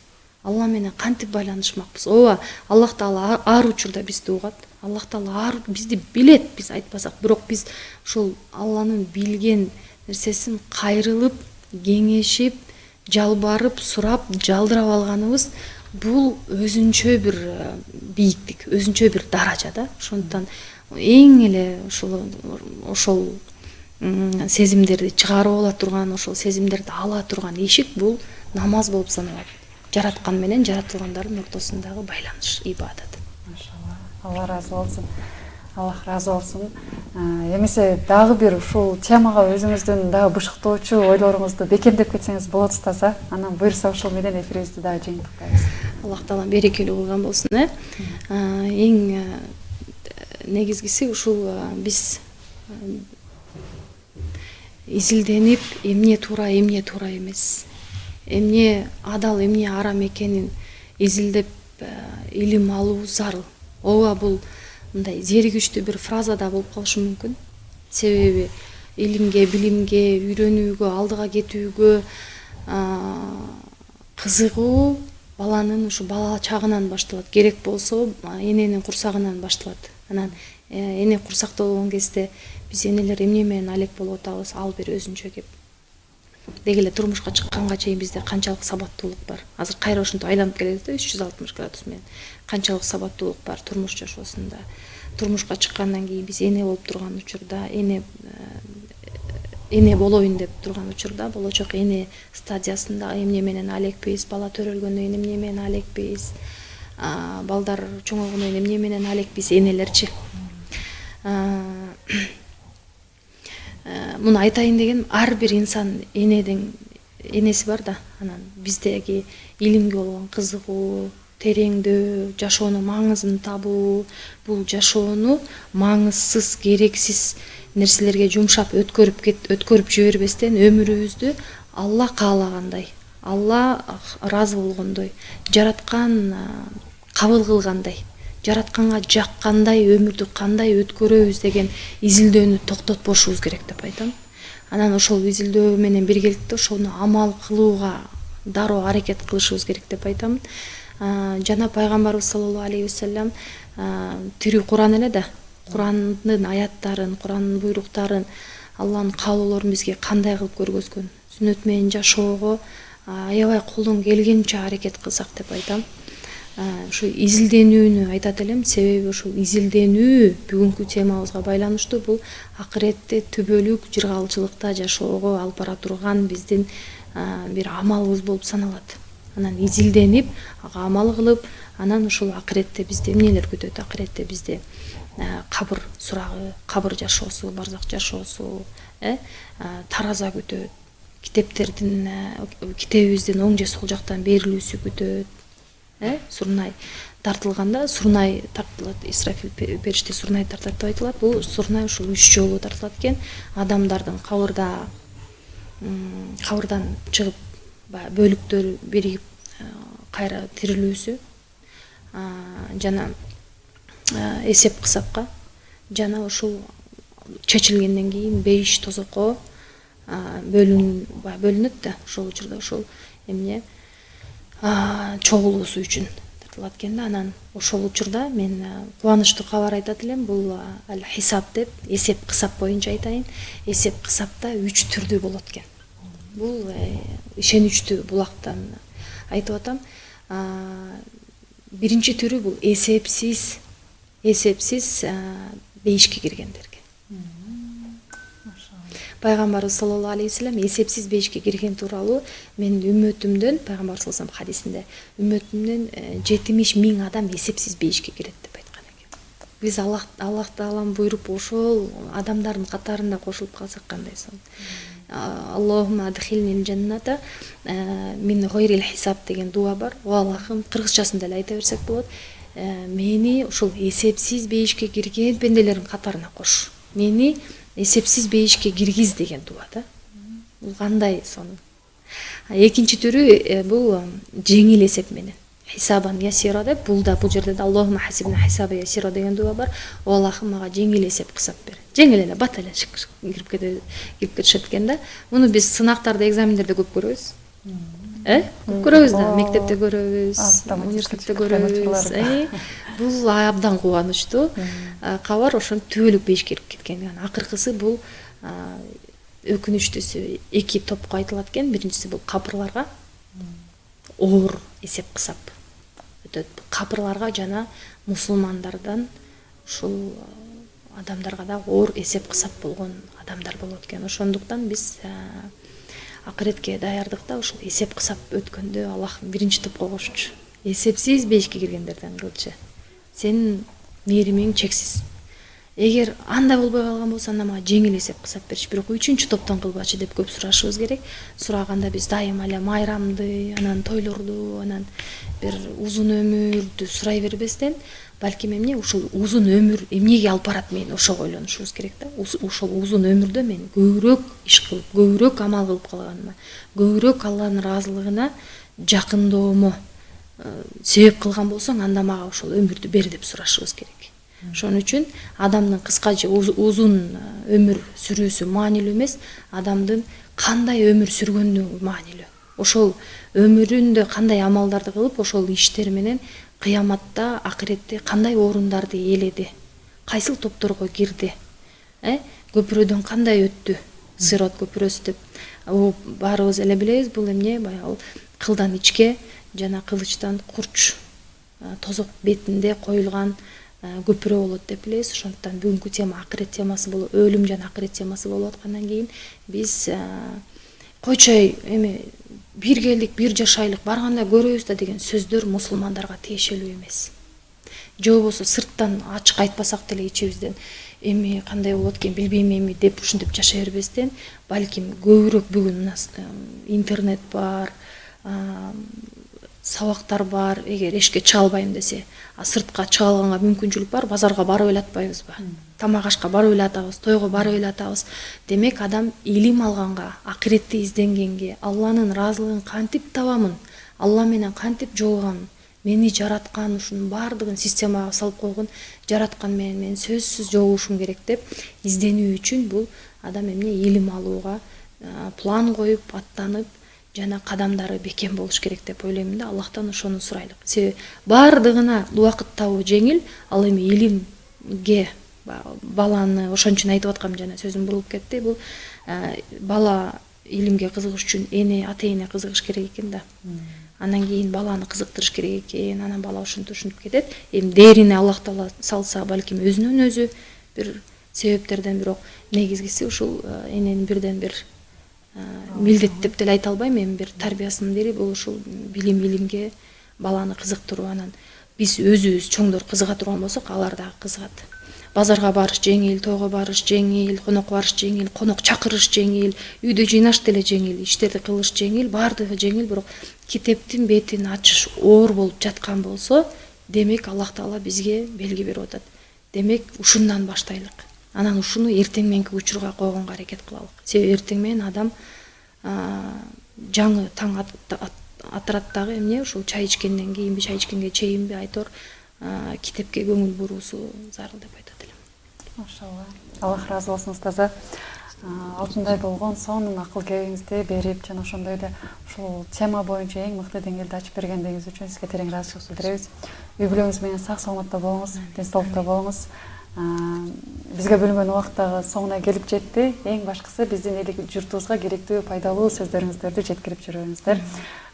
Алла менен кантип байланышмакпыз? Ооба, Аллах Таала ар учурда бизди угат. Аллах Таала бизди билет, биз айтпасак, бирок биз ушул Алланын билген нерсесин кайрылып, кеңешип, жалбарып, сурап, жалдырап алганыбыз бул өзүнчө бир бийиктик, өзүнчө бир даража да. Ошондуктан эң эле ошол сезимдерди чыгарып ала турган, ошол сезимдерди ала турган эшик бул намаз болуп саналат. Жараткан менен жаратылгандардын ортосундагы байланыш, ибадат. Машалла. Алла разы болсун. Аллах разы болсун. Эмесе дагы бир ушул темага өзүңүздүн дагы бышыктоочу ойлоруңузду бекемдеп кетсеңиз болот устаза. Анан буюрса ошол менен эфирибизди дагы жыйынтыктайбыз. Аллах Таала берекелүү кылган болсун. Эң негизгиси ушул биз изилденип, эмне туура эмес, эмне адал, эмне арам экенин изилдеп илим алуу зарыл. Ооба, бул мындай зеригиштүү бир фраза да болуп калышы мүмкүн. Себеби илимге, билимге, үйрөнүүгө, алдыга кетүүгө кызыгуу баланын ушу бала чагынан башталат. Керек болсо эненин курсагынан башталат. Анан эне курсакта болгон кезде биз энелер эмне менен алек болуп атабыз, ал бир өзүнчө кеп. Деги эле турмушка чыкканга чейин бизде канчалык сабаттуулук бар. Азыр кайра ошентип айланып келебиз да, 360 градус менен. Канчалык сабаттуулук бар турмуш жашоосунда. Турмушка чыккандан кийин биз эне болуп турган учурда, эне болоюн деп турган учурда, болочок эне стадиясында эмне менен алекпиз, бала төрөлгөндөн кийин эмне менен алекпиз, балдар чоңойгондон кийин эмне менен алекпиз, энелерчи. Муну айтайын дегеним, ар бир инсан энеси бар да. Анан биздеги илимге болгон кызыгуу, тереңдөө, жашоонун маңызын табуу, бул жашоону маңызсыз, керексиз нерселерге жумшап өткөрүп жибербестен өмүрүбүздү Алла каалагандай, Алла ыраазы болгондой, жараткан кабыл кылгандай, жаратканга жаккандай өмүрдү кандай өткөрөбүз деген изилдөөнү токтотпошубуз керек деп айтам. Анан ошол изилдөө менен биргеликте ошону амал кылууга дароо аракет кылышыбыз керек деп айтам. Жана пайгамбарыбыз саллаллаху алейхи вассалам тирүү Куран эле да, Курандын аяттарын, Курандын буйруктарын, Алланын каалоолорун бизге кандай кылып көргөзгөн, сүннөт менен жашоого аябай колдон келгенче аракет кылсак деп айтам. Ушу изилденүүнү айтат элем, себеби ушул изилденүү бүгүнкү темабызга байланыштуу. Бул акыретте түбөлүк жыргалчылыкта жашоого алып бара турган биздин бир амалыбыз болуп саналат. Анан изилденип, ага амал кылып, анан ушул акыретте бизди эмнелер күтөт? Акыретте бизди кабыр сурагы, кабыр жашоосу, барзак жашоосу, тараза күтөт. Китебибиздин оң же сол жактан берилүүсү күтөт. Сурнай тартылганда, сурнай тартылат, Исрафил периште сурнай тартат деп айтылат. Бул сурнай ушул 3 жолу тартылат экен. Адамдардын кабырдан чыгып, бөлүктөрү биригип кайра тирилүүсү, жана эсеп кысапка, жана ушул чечилгенден кийин 5 тозокко бөлүнөт да, ошол учурда ошол эмне чогулуусу үчүн тартылат экен да. Анан ошол учурда мен кубанычтуу кабар айтат элем. Бул хисап деп, эсеп кысап боюнча айтайын. Эсеп кысапта 3 түрдүү болот экен. Бул ишеничтүү булактан айтып атам. Биринчи түрү бул эсепсиз бейишке киргендерге. Пайгамбарыбыз саллаллаху алейхи вассалам эсепсиз бейишке кирген тууралуу мен үммөтүмдөн, пайгамбар саллаллаху алейхи вассалам хадисинде, үммөтүмдөн 70.000 адам эсепсиз бейишке кирет деп айткан экен. Биз Аллах Таалам буйруп ошол адамдардын катарында кошулуп калсак кандай сонун. Аллахумма адхилнил джанната мин гайрил хисаб деген дуа бар. О Аллахым, кыргызчасын деле айта берсек болот. Мени ушул эсепсиз бейишке кирген пенделердин катарына кош. Мени эсепсиз бейишке киргиз деген дуа да. Бул кандай сонун. Экинчи түрү бул жеңил эсеп менен. Хисабан ясира деп, бул жерде да Аллахумма хасибна хисаба ясира деген дуа бар. О Аллахым, мага жеңил эсеп кысап бер. Жеңил эле, бат эле кирип кетишет экен да. Муну биз сынактарда, экзамендерде көп көрөбүз. Көп көрөбүз да, мектепте көрөбүз, университетте көрөбүз. Бул абдан кубанычтуу кабар, ошон түбөлүк бейишке кирип кеткен. Акыркысы бул өкүнүчтүүсү 2 топко айтылат экен. Биринчиси бул кабырларга оор эсеп кысап өтөт. Кабырларга жана мусулмандардан ушул адамдарга да оор эсеп кысап болгон адамдар болот экен. Ошондуктан биз акыретке даярдыкта ушул эсеп кысап өткөндө Аллахым биринчи топко кошчу. Эсепсиз бейишке киргендерден кылчы. Сенин мээримиң чексиз. Эгер андай болбой калган болсо, анда мага жеңил эсеп кысап берчи, бирок 3-чү топтон кылбачы деп көп сурашыбыз керек. Сураганда биз дайыма эле майрамды, анан тойлорду, анан бир узун өмүрдү сурай бербестен, балким эмне ушул узун өмүр эмнеге алып барат, мени ошого ойлонушубуз керек да. Ошол узун өмүрдө мен көбүрөөк иш кылып, көбүрөөк амал кылып калганыма, көбүрөөк Алланын ыраазылыгына жакындоомо себеп кылган болсоң, анда мага ошол өмүрдү бер деп сурашыбыз керек. Ошон үчүн адамдын кыска же узун өмүр сүрүүсү маанилүү эмес, адамдын кандай өмүр сүргөнү маанилүү. Ошол өмүрүндө кандай амалдарды кылып, ошол иштер менен кыяматта, акыретте кандай орундарды ээледи, кайсыл топторго кирди, көпүрөдөн кандай өттү, сирот көпүрөсү деп. Баарыбыз эле билебиз, бул эмне, баягы кылдан ичке жана кылычтан курч тозок бетинде коюлган көпүрө болот деп билебиз. Ошондуктан бүгүнкү тема акырет темасы болуп, өлүм жана акырет темасы болуп аткандан кийин биз койчой эми бир келдик, бир жашайлык, барганда көрөбүз да деген сөздөр мусулмандарга тиешелүү эмес. Же болбосо сырттан ачык айтпасак деле ичибизден эми кандай болот экен билбейм эми деп ушинтип жашай бербестен, балким көбүрөөк бүгүн интернет бар, сабактар бар. Эгер эшикке чыга албайм десе, сыртка чыга алганга мүмкүнчүлүк бар, базарга барып эле атпайбызбы? Тамак ашка барып эле атабыз, тойго барып эле атабыз. Демек адам илим алганга, акыретти изденгенге, Алланын ыраазылыгын кантип табамын, Алла менен кантип жолугамын, мени жараткан ушунун баардыгын системага салып койгон жараткан менен мен сөзсүз жолугушум керек деп изденүү үчүн бул адам эмне илим алууга план коюп, аттанып, жана кадамдары бекем болуш керек деп ойлоймун да. Аллахтан ошону сурайлык. Себеби баардыгына убакыт табуу жеңил, ал эми илимге баланы ошон үчүн айтып аткам, жана сөзүм бурулуп кетти. Бул бала илимге кызыгыш үчүн ата эне кызыгыш керек экен да. Андан кийин баланы кызыктырыш керек экен, анан бала ушинтип кетет. Эми дээрине Аллах Таала салса, балким өзүнөн өзү бир себептерден, бирок негизгиси ушул эненин бирден бир милдет деп деле айта албайм, эми бир тарбиясынын бири бул ушул илимге баланы кызыктыруу. Анан биз өзүбүз чоңдор кызыга турган болсок, алар дагы кызыгат. базарга барыш жеңил, тойго барыш жеңил, конокко барыш жеңил, конок чакырыш жеңил, үйдө жыйнаш деле жеңил, иштерди кылыш жеңил, баардыгы жеңил, бирок китептин бетин ачыш оор болуп жаткан болсо, демек Аллах Таала бизге белги берип атат. Демек ушундан баштайлык. Анан ушуну эртең мененки учурга койгонго аракет кылалык. Себеби эртең менен адам жаңы таң атырат дагы эмне ушул чай ичкенден кийинби, чай ичкенге чейинби айтор китепке көңүл буруусу зарыл деп айтат элем. Машалла. Аллах разы болсун устаза. Алтындай болгон сонун акыл кеңешти берип, жана ошондой эле ушул тема боюнча эң мыкты деңгээлде ачып бергендигиңиз үчүн сизге терең ыраазычылык билдиребиз. Үй бүлөңүз менен сак саламатта болуңуз, ден соолукта болуңуз. Бизге бөлүнгөн убактагы соңуна келип жетти. Эң башкысы биздин эл журтубузга керектүү, пайдалуу сөздөрүңүздөрдү жеткирип жүрүңүздөр.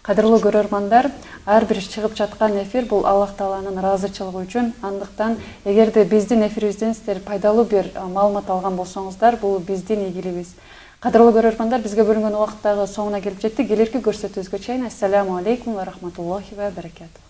Кадырлуу көрөрмандар, ар бир чыгып жаткан эфир бул Аллах Тааланын ыраазычылыгы үчүн. Андыктан эгерде биздин эфирибизден сиздер пайдалуу бир маалымат алган болсоңуздар, бул биздин ийгилигибиз. Кадырлуу көрөрмандар, бизге бөлүнгөн убактагы соңуна келип жетти. Келерки көрсөтүүбүзгө чейин ассаламу алейкум ва рахматуллахи ва баракатух.